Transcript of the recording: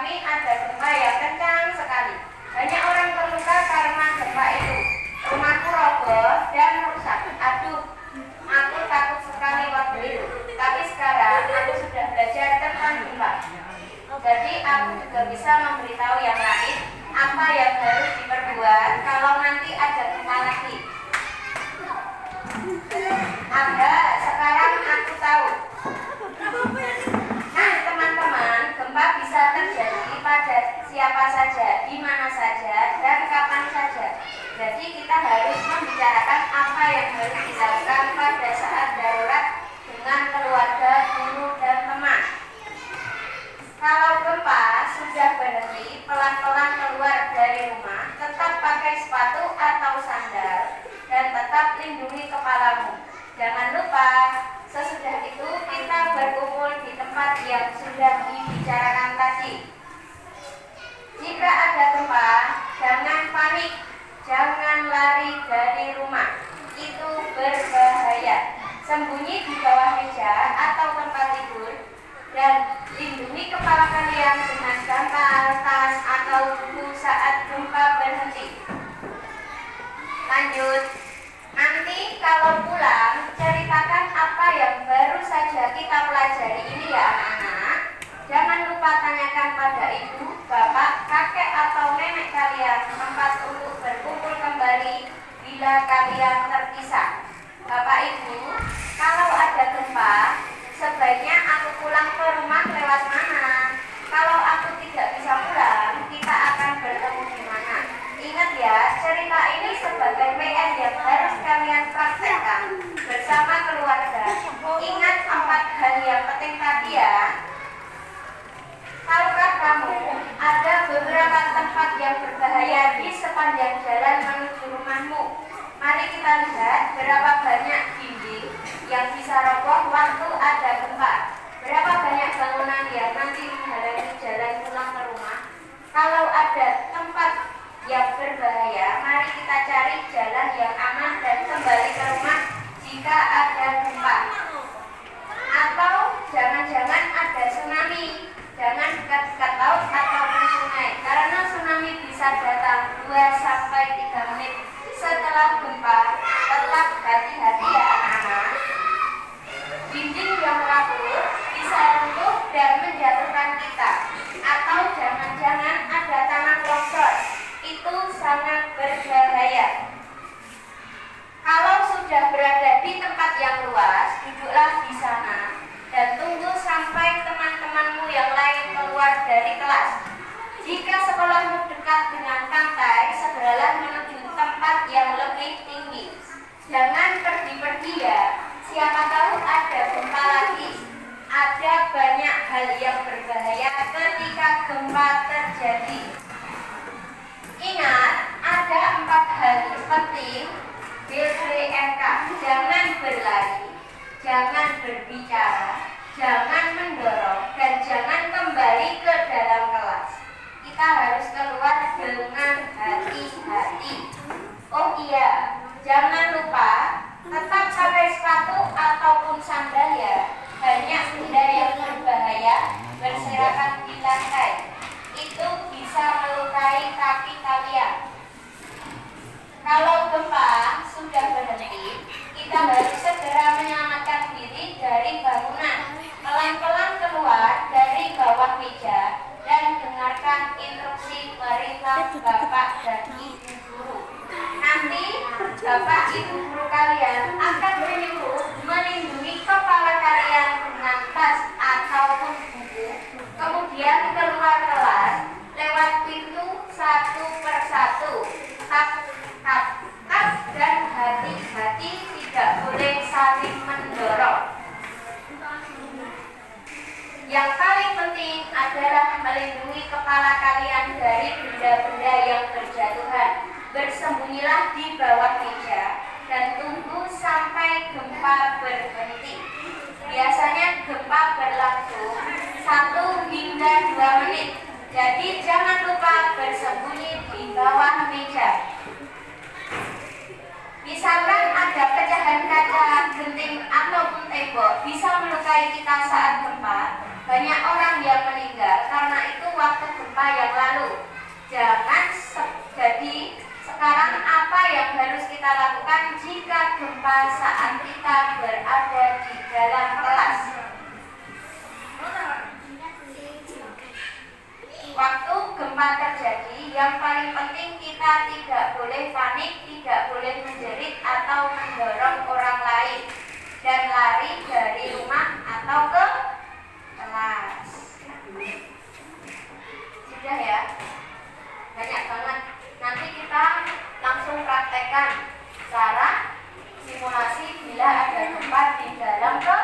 kami ada gempa yang kencang sekali. Banyak orang terluka karena gempa itu. Rumahku roboh dan rusak. Aduh, aku takut sekali waktu itu. Tapi sekarang aku sudah belajar tentang gempa. Jadi aku juga bisa memberitahu yang lain apa yang harus diperbuat kalau nanti ada gempa lagi. Sekarang aku tahu. Nah teman-teman, gempa bisa terjadi pada siapa saja, di mana saja, dan kapan saja. Jadi kita harus membicarakan apa yang harus dilakukan pada saat darurat dengan keluarga, guru, dan teman. Kalau gempa sudah berhenti, pelan-pelan keluar dari rumah, tetap pakai sepatu atau sandal, dan tetap lindungi kepalamu. Jangan lupa, sesudah itu kita berkumpul di tempat yang sudah dibicarakan tadi. Jika ada gempa, jangan panik, jangan lari dari rumah. Itu berbahaya. Sembunyi di bawah meja atau tempat tidur, dan lindungi kepala kalian dengan bantal, tas, atau buku saat gempa berhenti. Lanjut. Nanti kalau pulang, ceritakan apa yang baru saja kita pelajari ini ya anak-anak. Jangan lupa tanyakan pada ibu, bapak, kakek atau nenek kalian tempat untuk berkumpul kembali bila kalian terpisah. Bapak ibu, kalau ada gempa, sebaiknya aku pulang ke rumah lewat mana? Kalau aku tidak bisa pulang, kita akan bertemu di mana? Ingat ya, cerita ini sebagai PR yang harus kalian praktekkan bersama keluarga. Ingat 4 hal yang penting tadi ya. Tahukah kamu, ada beberapa tempat yang berbahaya di sepanjang jalan menuju rumahmu. Mari kita lihat berapa banyak dinding yang bisa roboh waktu ada gempa. Berapa banyak bangunan yang nanti menghalangi jalan pulang ke rumah. Kalau ada tempat yang berbahaya, mari kita cari jalan yang aman dan kembali ke rumah jika ada gempa. Atau jangan-jangan ada tsunami. Jangan dekat-dekat laut ataupun sungai, karena tsunami bisa datang 2-3 menit setelah gempa. Tetap hati-hati ya anak-anak. Dinding yang rapuh bisa runtuh dan menjatuhkan kita. Atau jangan-jangan ada tanah longsor. Itu sangat berbahaya. Kalau sudah berada di tempat yang luas, duduklah di sana dan tunggu sampai teman-temanmu yang lain keluar dari kelas. Jika sekolahmu dekat dengan pantai, segeralah menuju tempat yang lebih tinggi. Jangan pergi-pergi ya, siapa tahu ada gempa lagi. Ada banyak hal yang berbahaya ketika gempa terjadi. Ingat, ada 4 hal penting BLJMK. Jangan berlari, jangan berbicara, jangan mendorong, dan jangan kembali ke dalam kelas. Kita harus keluar dengan hati-hati. Oh iya, jangan lupa tetap pakai sepatu ataupun sandal ya. Banyak benda yang berbahaya berserakan di lantai. Itu bisa melukai kaki kalian. Kalau gempa sudah berhenti, kita harus segera menyelamatkan diri dari bangunan. Pelan-pelan keluar dari bawah meja dan dengarkan instruksi perintah bapak dan ibu guru. Nanti bapak ibu guru kalian akan menyuruh melindungi kepala kalian dengan tas ataupun buku. Kemudian keluar kelas lewat pintu 1 persatu. Tap, tap, tap, dan hati-hati, tidak boleh saling mendorong. Yang paling penting adalah melindungi kepala kalian dari benda-benda yang berjatuhan. Bersembunyilah di bawah meja dan tunggu sampai gempa berhenti. Biasanya gempa berlangsung 1 hingga 2 menit. Jadi jangan lupa bersembunyi di bawah meja. Misalkan ada pecahan kaca, genting, ataupun tembok bisa melukai kita saat gempa. Banyak orang yang meninggal karena itu waktu Jadi sekarang apa yang harus kita lakukan jika gempa saat kita berada di dalam kelas? Waktu gempa terjadi, yang paling penting kita tidak boleh panik, tidak boleh menjerit atau mendorong orang lain, dan lari dari rumah atau ke kelas. Sudah ya? Banyak banget. Nanti kita langsung praktekkan cara simulasi bila ada gempa di dalam kelas.